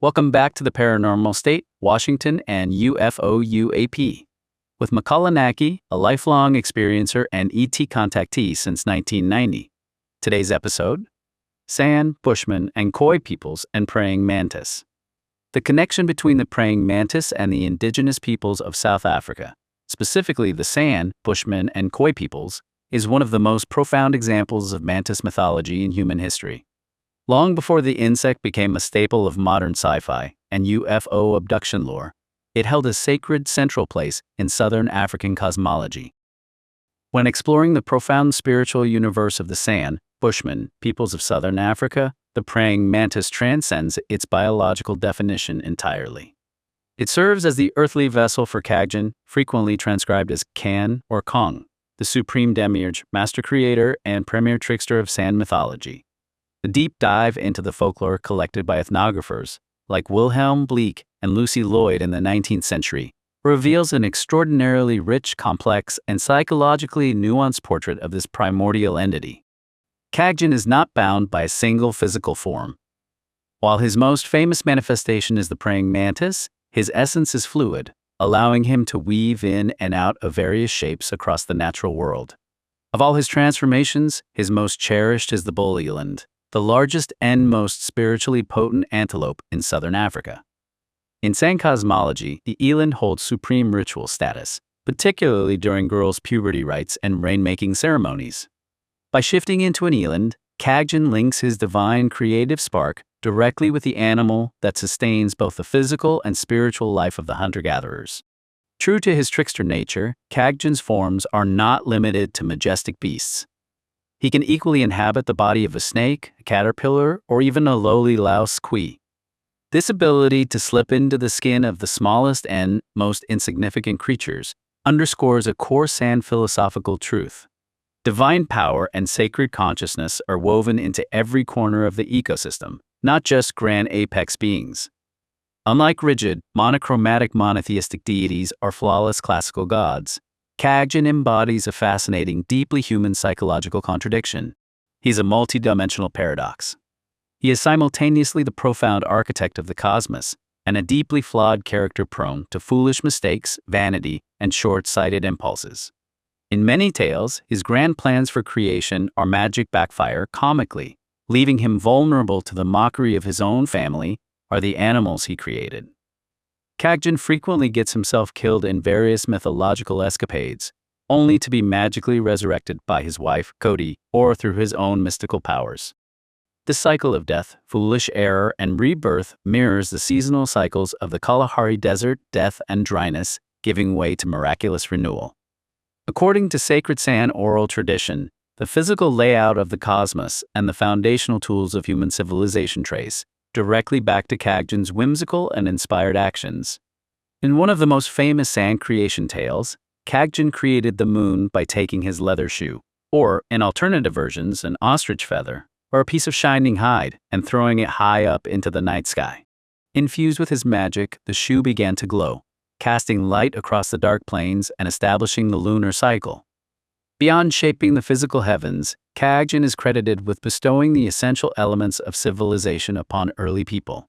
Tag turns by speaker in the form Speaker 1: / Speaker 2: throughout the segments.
Speaker 1: Welcome back to the Paranormal State, Washington, and UFO UAP. With Makāula Nakae, a lifelong experiencer and ET contactee since 1990. Today's episode: San, Bushmen, and Khoi peoples and Praying Mantis. The connection between the Praying Mantis and the Indigenous peoples of South Africa, specifically the San, Bushmen, and Khoi peoples, is one of the most profound examples of Mantis mythology in human history. Long before the insect became a staple of modern sci-fi and UFO abduction lore, it held a sacred central place in Southern African cosmology. When exploring the profound spiritual universe of the San, Bushmen, peoples of Southern Africa, the Praying Mantis transcends its biological definition entirely. It serves as the earthly vessel for ļKaggen, frequently transcribed as Kan or Kong, the supreme demiurge, master creator, and premier trickster of San mythology. The deep dive into the folklore collected by ethnographers like Wilhelm Bleek and Lucy Lloyd in the 19th century reveals an extraordinarily rich, complex, and psychologically nuanced portrait of this primordial entity. ļKaggen is not bound by a single physical form. While his most famous manifestation is the praying mantis, his essence is fluid, allowing him to weave in and out of various shapes across the natural world. Of all his transformations, his most cherished is the bull eland, the largest and most spiritually potent antelope in southern Africa. In San cosmology, the eland holds supreme ritual status, particularly during girls' puberty rites and rainmaking ceremonies. By shifting into an eland, ļKaggen links his divine creative spark directly with the animal that sustains both the physical and spiritual life of the hunter-gatherers. True to his trickster nature, ļKaggen's forms are not limited to majestic beasts. He can equally inhabit the body of a snake, a caterpillar, or even a lowly louse Khoi. This ability to slip into the skin of the smallest and most insignificant creatures underscores a core San philosophical truth. Divine power and sacred consciousness are woven into every corner of the ecosystem, not just grand apex beings. Unlike rigid, monochromatic monotheistic deities or flawless classical gods, ļKaggen embodies a fascinating, deeply human psychological contradiction. He's a multidimensional paradox. He is simultaneously the profound architect of the cosmos and a deeply flawed character prone to foolish mistakes, vanity, and short-sighted impulses. In many tales, his grand plans for creation or magic backfire comically, leaving him vulnerable to the mockery of his own family or the animals he created. ļKaggen frequently gets himself killed in various mythological escapades, only to be magically resurrected by his wife, Khoi, or through his own mystical powers. This cycle of death, foolish error, and rebirth mirrors the seasonal cycles of the Kalahari Desert, death and dryness, giving way to miraculous renewal. According to sacred San oral tradition, the physical layout of the cosmos and the foundational tools of human civilization trace directly back to ļKaggen's whimsical and inspired actions. In one of the most famous San creation tales, ļKaggen created the moon by taking his leather shoe, or, in alternative versions, an ostrich feather, or a piece of shining hide, and throwing it high up into the night sky. Infused with his magic, the shoe began to glow, casting light across the dark plains and establishing the lunar cycle. Beyond shaping the physical heavens, ļKaggen is credited with bestowing the essential elements of civilization upon early people.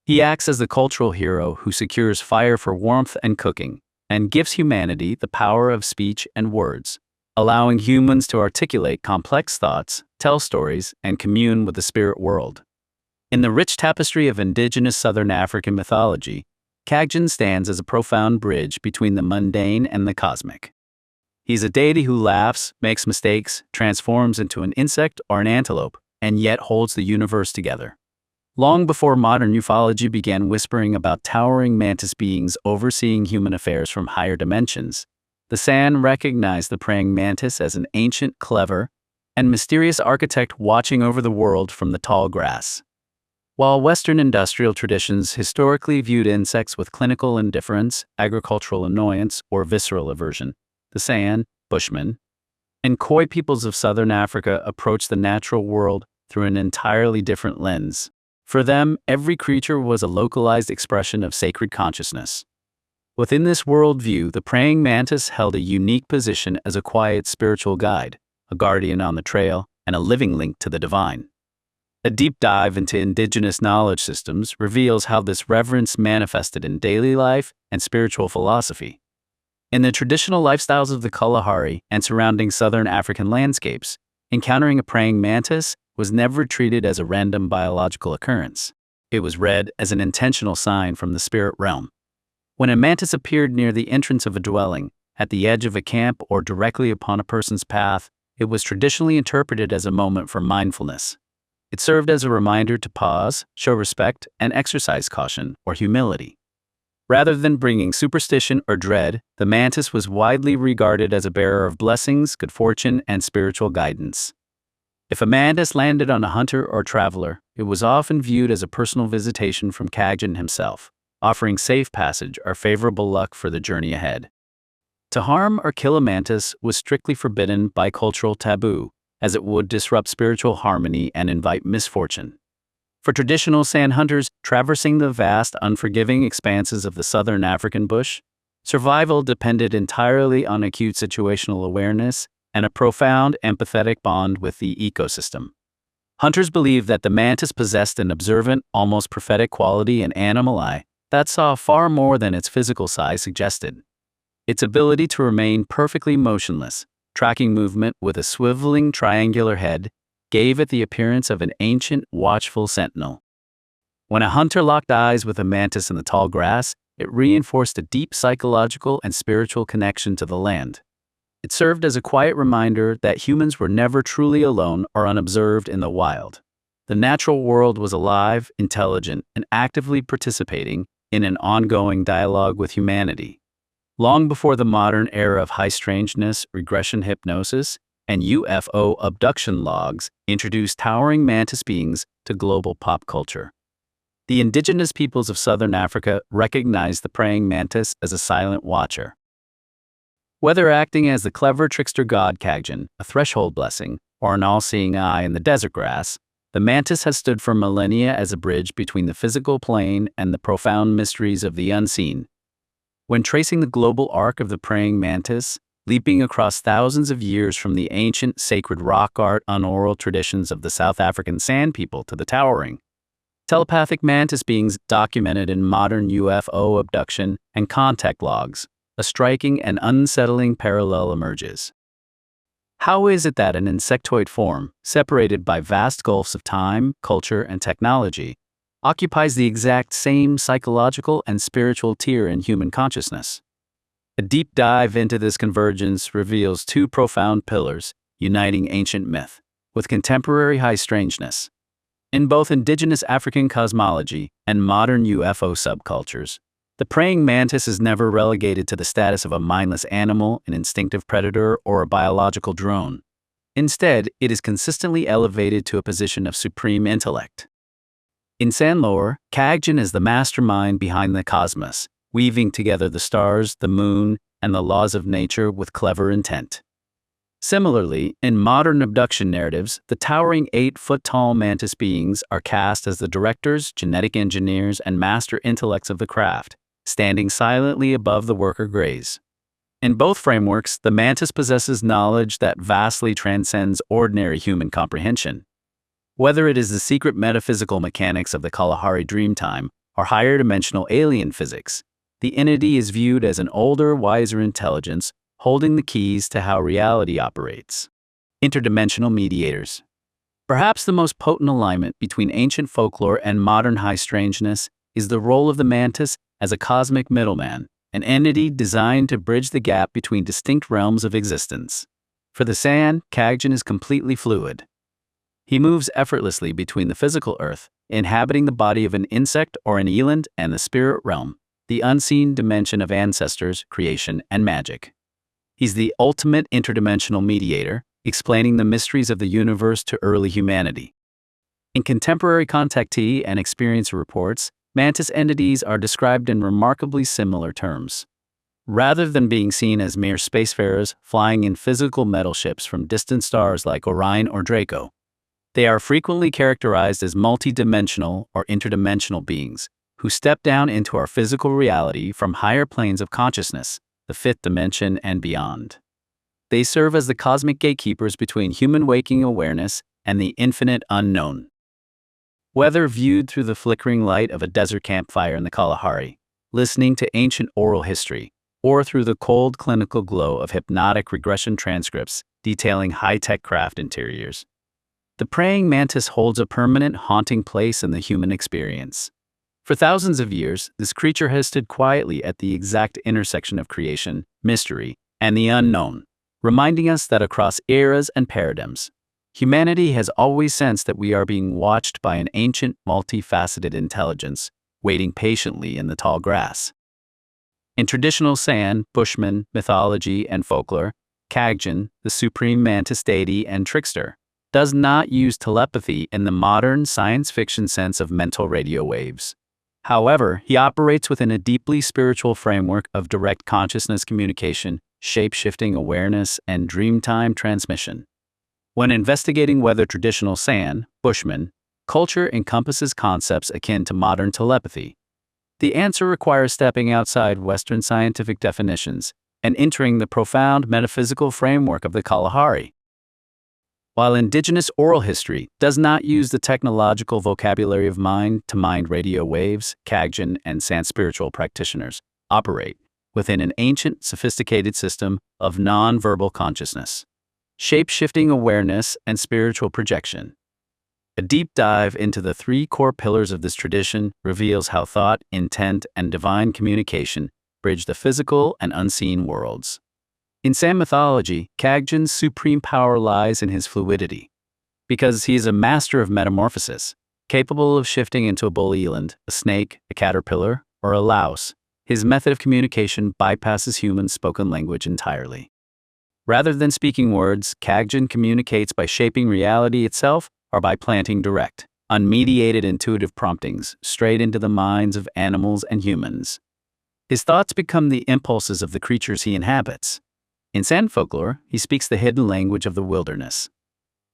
Speaker 1: He acts as the cultural hero who secures fire for warmth and cooking, and gives humanity the power of speech and words, allowing humans to articulate complex thoughts, tell stories, and commune with the spirit world. In the rich tapestry of indigenous Southern African mythology, ļKaggen stands as a profound bridge between the mundane and the cosmic. He's a deity who laughs, makes mistakes, transforms into an insect or an antelope, and yet holds the universe together. Long before modern ufology began whispering about towering mantis beings overseeing human affairs from higher dimensions, the San recognized the praying mantis as an ancient, clever, and mysterious architect watching over the world from the tall grass. While Western industrial traditions historically viewed insects with clinical indifference, agricultural annoyance, or visceral aversion, the San, Bushmen, and Khoi peoples of Southern Africa approached the natural world through an entirely different lens. For them, every creature was a localized expression of sacred consciousness. Within this worldview, the praying mantis held a unique position as a quiet spiritual guide, a guardian on the trail, and a living link to the divine. A deep dive into indigenous knowledge systems reveals how this reverence manifested in daily life and spiritual philosophy. In the traditional lifestyles of the Kalahari and surrounding southern African landscapes, encountering a praying mantis was never treated as a random biological occurrence. It was read as an intentional sign from the spirit realm. When a mantis appeared near the entrance of a dwelling, at the edge of a camp, or directly upon a person's path, it was traditionally interpreted as a moment for mindfulness. It served as a reminder to pause, show respect, and exercise caution or humility. Rather than bringing superstition or dread, the mantis was widely regarded as a bearer of blessings, good fortune, and spiritual guidance. If a mantis landed on a hunter or traveler, it was often viewed as a personal visitation from ḳKaggen himself, offering safe passage or favorable luck for the journey ahead. To harm or kill a mantis was strictly forbidden by cultural taboo, as it would disrupt spiritual harmony and invite misfortune. For traditional sand hunters traversing the vast, unforgiving expanses of the southern African bush, survival depended entirely on acute situational awareness and a profound empathetic bond with the ecosystem. Hunters believed that the mantis possessed an observant, almost prophetic quality and animal eye that saw far more than its physical size suggested. Its ability to remain perfectly motionless, tracking movement with a swiveling triangular head, gave it the appearance of an ancient, watchful sentinel. When a hunter locked eyes with a mantis in the tall grass, it reinforced a deep psychological and spiritual connection to the land. It served as a quiet reminder that humans were never truly alone or unobserved in the wild. The natural world was alive, intelligent, and actively participating in an ongoing dialogue with humanity. Long before the modern era of high strangeness, regression hypnosis, and UFO abduction logs introduced towering mantis beings to global pop culture. The indigenous peoples of southern Africa recognized the praying mantis as a silent watcher. Whether acting as the clever trickster god ḳKaggen, a threshold blessing, or an all-seeing eye in the desert grass, the mantis has stood for millennia as a bridge between the physical plane and the profound mysteries of the unseen. When tracing the global arc of the praying mantis, leaping across thousands of years from the ancient sacred rock art and oral traditions of the South African Sand people to the towering, telepathic mantis beings documented in modern UFO abduction and contact logs, a striking and unsettling parallel emerges. How is it that an insectoid form, separated by vast gulfs of time, culture, and technology, occupies the exact same psychological and spiritual tier in human consciousness? A deep dive into this convergence reveals two profound pillars uniting ancient myth with contemporary high strangeness. In both indigenous African cosmology and modern UFO subcultures, the praying mantis is never relegated to the status of a mindless animal, an instinctive predator, or a biological drone. Instead, it is consistently elevated to a position of supreme intellect. In Sand lore, ḳKaggen is the mastermind behind the cosmos, weaving together the stars, the moon, and the laws of nature with clever intent. Similarly, in modern abduction narratives, the towering 8-foot-tall mantis beings are cast as the directors, genetic engineers, and master intellects of the craft, standing silently above the worker grays. In both frameworks, the mantis possesses knowledge that vastly transcends ordinary human comprehension. Whether it is the secret metaphysical mechanics of the Kalahari Dreamtime or higher dimensional alien physics, the entity is viewed as an older, wiser intelligence holding the keys to how reality operates. Interdimensional mediators. Perhaps the most potent alignment between ancient folklore and modern high strangeness is the role of the mantis as a cosmic middleman, an entity designed to bridge the gap between distinct realms of existence. For the Sand, ḳKaggen is completely fluid. He moves effortlessly between the physical earth, inhabiting the body of an insect or an eland, and the spirit realm, the unseen dimension of ancestors, creation, and magic. He's the ultimate interdimensional mediator, explaining the mysteries of the universe to early humanity. In contemporary contactee and experience reports, mantis entities are described in remarkably similar terms. Rather than being seen as mere spacefarers flying in physical metal ships from distant stars like Orion or Draco, they are frequently characterized as multidimensional or interdimensional beings who step down into our physical reality from higher planes of consciousness, the fifth dimension and beyond. They serve as the cosmic gatekeepers between human waking awareness and the infinite unknown. Whether viewed through the flickering light of a desert campfire in the Kalahari, listening to ancient oral history, or through the cold clinical glow of hypnotic regression transcripts detailing high-tech craft interiors, the praying mantis holds a permanent haunting place in the human experience. For thousands of years, this creature has stood quietly at the exact intersection of creation, mystery, and the unknown, reminding us that across eras and paradigms, humanity has always sensed that we are being watched by an ancient, multifaceted intelligence, waiting patiently in the tall grass. In traditional San, Bushmen, mythology, and folklore, ŞKaggen, the supreme mantis deity and trickster, does not use telepathy in the modern science fiction sense of mental radio waves. However, he operates within a deeply spiritual framework of direct consciousness communication, shape-shifting awareness, and dreamtime transmission. When investigating whether traditional San, Bushmen, culture encompasses concepts akin to modern telepathy, the answer requires stepping outside Western scientific definitions and entering the profound metaphysical framework of the Kalahari. While Indigenous oral history does not use the technological vocabulary of mind-to-mind radio waves, ŞKaggen and San spiritual practitioners operate within an ancient, sophisticated system of non-verbal consciousness, shape-shifting awareness, and spiritual projection. A deep dive into the three core pillars of this tradition reveals how thought, intent, and divine communication bridge the physical and unseen worlds. In San mythology, ŞKaggen's supreme power lies in his fluidity. Because he is a master of metamorphosis, capable of shifting into a bull eland, a snake, a caterpillar, or a louse, his method of communication bypasses human spoken language entirely. Rather than speaking words, ŞKaggen communicates by shaping reality itself or by planting direct, unmediated intuitive promptings straight into the minds of animals and humans. His thoughts become the impulses of the creatures he inhabits. In San folklore, he speaks the hidden language of the wilderness.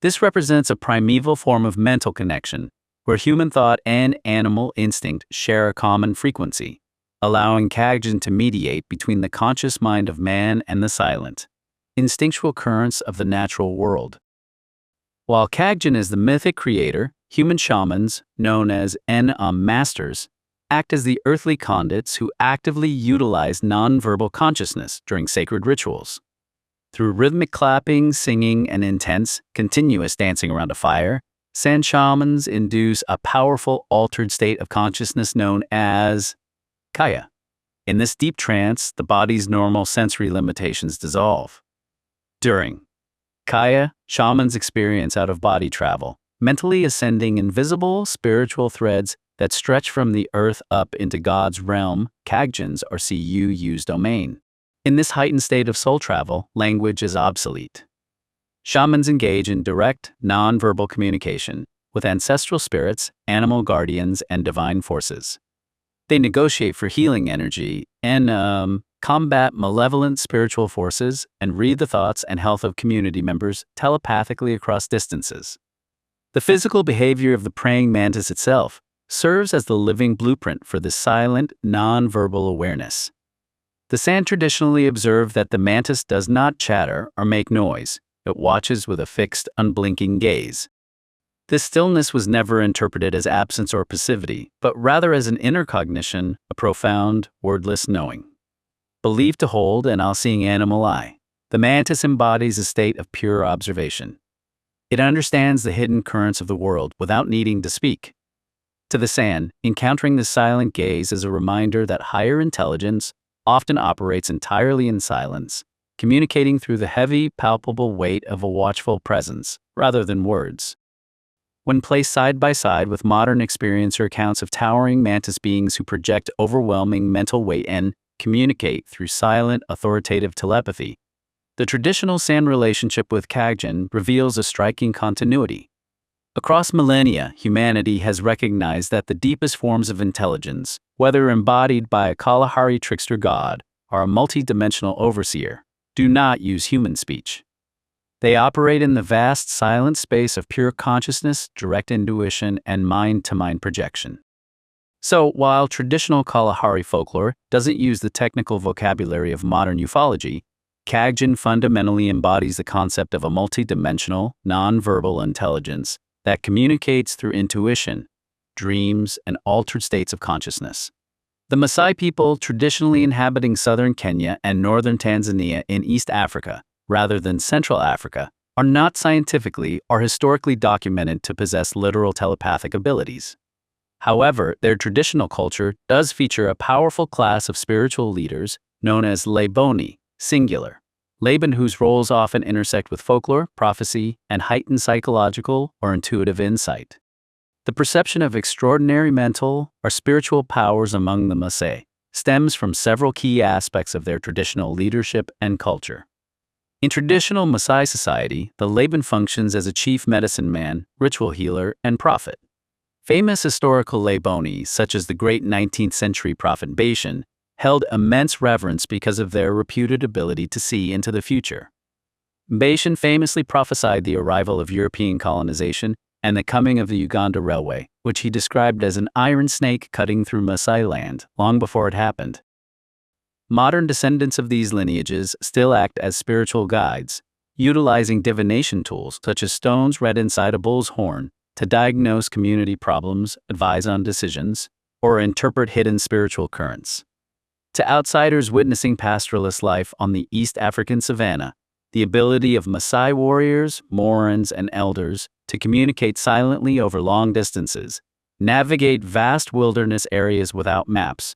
Speaker 1: This represents a primeval form of mental connection, where human thought and animal instinct share a common frequency, allowing ŞKaggen to mediate between the conscious mind of man and the silent, instinctual currents of the natural world. While ŞKaggen is the mythic creator, human shamans, known as masters, act as the earthly conduits who actively utilize nonverbal consciousness during sacred rituals. Through rhythmic clapping, singing, and intense, continuous dancing around a fire, San shamans induce a powerful altered state of consciousness known as Kaya. In this deep trance, the body's normal sensory limitations dissolve. During Kaya, shamans experience out-of-body travel, mentally ascending invisible spiritual threads that stretch from the earth up into God's realm, ŞKaggen's or CU's domain. In this heightened state of soul travel, language is obsolete. Shamans engage in direct, non-verbal communication with ancestral spirits, animal guardians, and divine forces. They negotiate for healing energy and combat malevolent spiritual forces and read the thoughts and health of community members telepathically across distances. The physical behavior of the praying mantis itself serves as the living blueprint for this silent, non-verbal awareness. The San traditionally observe that the mantis does not chatter or make noise. It watches with a fixed, unblinking gaze. This stillness was never interpreted as absence or passivity, but rather as an inner cognition, a profound, wordless knowing. Believed to hold an all-seeing animal eye, the mantis embodies a state of pure observation. It understands the hidden currents of the world without needing to speak. To the San, encountering this silent gaze is a reminder that higher intelligence often operates entirely in silence, communicating through the heavy, palpable weight of a watchful presence, rather than words. When placed side by side with modern experiencer accounts of towering mantis beings who project overwhelming mental weight and communicate through silent, authoritative telepathy, the traditional San relationship with ŞKaggen reveals a striking continuity. Across millennia, humanity has recognized that the deepest forms of intelligence, whether embodied by a Kalahari trickster god or a multi-dimensional overseer, do not use human speech. They operate in the vast silent space of pure consciousness, direct intuition, and mind-to-mind projection. So, while traditional Kalahari folklore doesn't use the technical vocabulary of modern ufology, ŞKaggen fundamentally embodies the concept of a multi-dimensional, non-verbal intelligence that communicates through intuition, dreams, and altered states of consciousness. The Maasai people, traditionally inhabiting southern Kenya and northern Tanzania in East Africa, rather than Central Africa, are not scientifically or historically documented to possess literal telepathic abilities. However, their traditional culture does feature a powerful class of spiritual leaders known as Leboni, singular. Laban, whose roles often intersect with folklore, prophecy, and heightened psychological or intuitive insight. The perception of extraordinary mental or spiritual powers among the Maasai stems from several key aspects of their traditional leadership and culture. In traditional Maasai society, the Laban functions as a chief medicine man, ritual healer, and prophet. Famous historical Leboni, such as the great 19th century prophet Bushmen, held immense reverence because of their reputed ability to see into the future. Bushmen famously prophesied the arrival of European colonization and the coming of the Uganda Railway, which he described as an iron snake cutting through Maasai land long before it happened. Modern descendants of these lineages still act as spiritual guides, utilizing divination tools such as stones read inside a bull's horn to diagnose community problems, advise on decisions, or interpret hidden spiritual currents. To outsiders witnessing pastoralist life on the East African savanna, the ability of Maasai warriors, Morans, and elders to communicate silently over long distances, navigate vast wilderness areas without maps,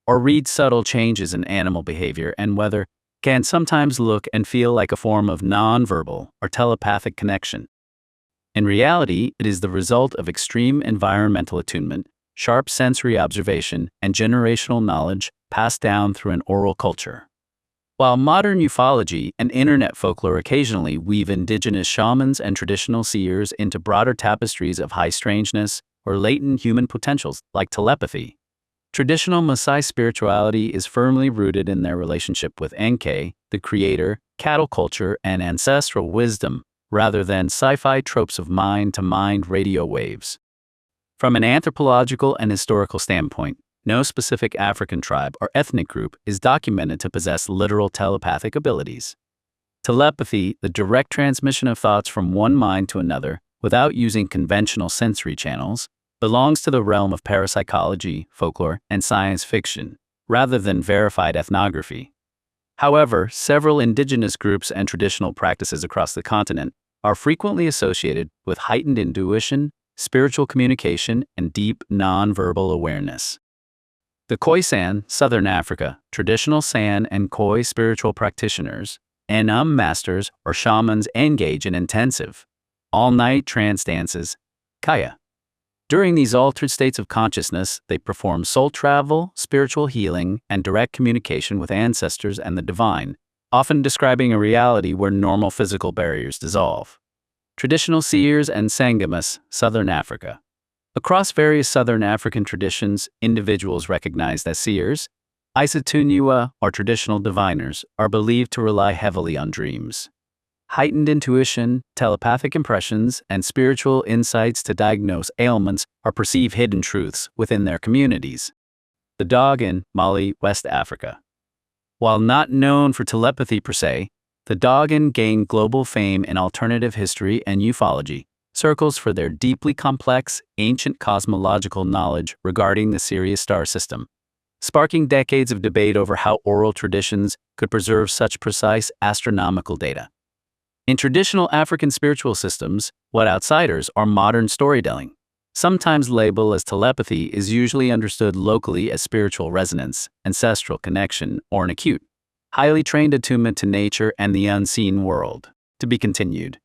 Speaker 1: or read subtle changes in animal behavior and weather can sometimes look and feel like a form of nonverbal or telepathic connection. In reality, it is the result of extreme environmental attunement, sharp sensory observation, and generational knowledge passed down through an oral culture. While modern ufology and internet folklore occasionally weave indigenous shamans and traditional seers into broader tapestries of high strangeness or latent human potentials like telepathy, traditional Maasai spirituality is firmly rooted in their relationship with Enki, the creator, cattle culture, and ancestral wisdom, rather than sci-fi tropes of mind-to-mind radio waves. From an anthropological and historical standpoint, no specific African tribe or ethnic group is documented to possess literal telepathic abilities. Telepathy, the direct transmission of thoughts from one mind to another without using conventional sensory channels, belongs to the realm of parapsychology, folklore, and science fiction, rather than verified ethnography. However, several indigenous groups and traditional practices across the continent are frequently associated with heightened intuition, spiritual communication, and deep non-verbal awareness. The Khoi San, Southern Africa, traditional San and Khoi spiritual practitioners, Enum masters or shamans engage in intensive, all-night trance dances, Kaya. During these altered states of consciousness, they perform soul travel, spiritual healing, and direct communication with ancestors and the divine, often describing a reality where normal physical barriers dissolve. Traditional seers and Sangamas, Southern Africa. Across various Southern African traditions, individuals recognized as seers, Isatunua, or traditional diviners, are believed to rely heavily on dreams, heightened intuition, telepathic impressions, and spiritual insights to diagnose ailments or perceive hidden truths within their communities. The Dogon, Mali, West Africa. While not known for telepathy per se, the Dogon gained global fame in alternative history and ufology circles for their deeply complex, ancient cosmological knowledge regarding the Sirius star system, sparking decades of debate over how oral traditions could preserve such precise astronomical data. In traditional African spiritual systems, what outsiders are modern storytelling, sometimes labeled as telepathy, is usually understood locally as spiritual resonance, ancestral connection, or an acute, highly trained attunement to nature and the unseen world. To be continued.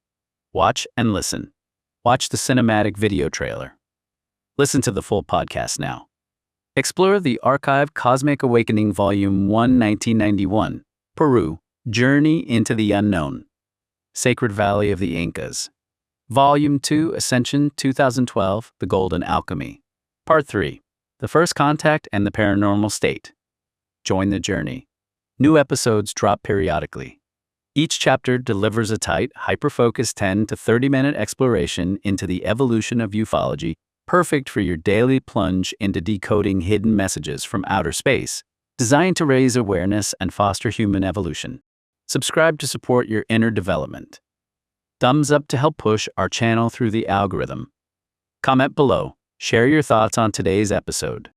Speaker 1: Watch and listen. Watch the cinematic video trailer. Listen to the full podcast now. Explore the archive Cosmic Awakening Volume 1, 1991, Peru, Journey into the Unknown. Sacred Valley of the Incas. Volume 2, Ascension 2012, The Golden Alchemy. Part 3, The First Contact and the Paranormal State. Join the journey. New episodes drop periodically. Each chapter delivers a tight, hyper-focused 10 to 30-minute exploration into the evolution of ufology, perfect for your daily plunge into decoding hidden messages from outer space, designed to raise awareness and foster human evolution. Subscribe to support your inner development. Thumbs up to help push our channel through the algorithm. Comment below, Share your thoughts on today's episode.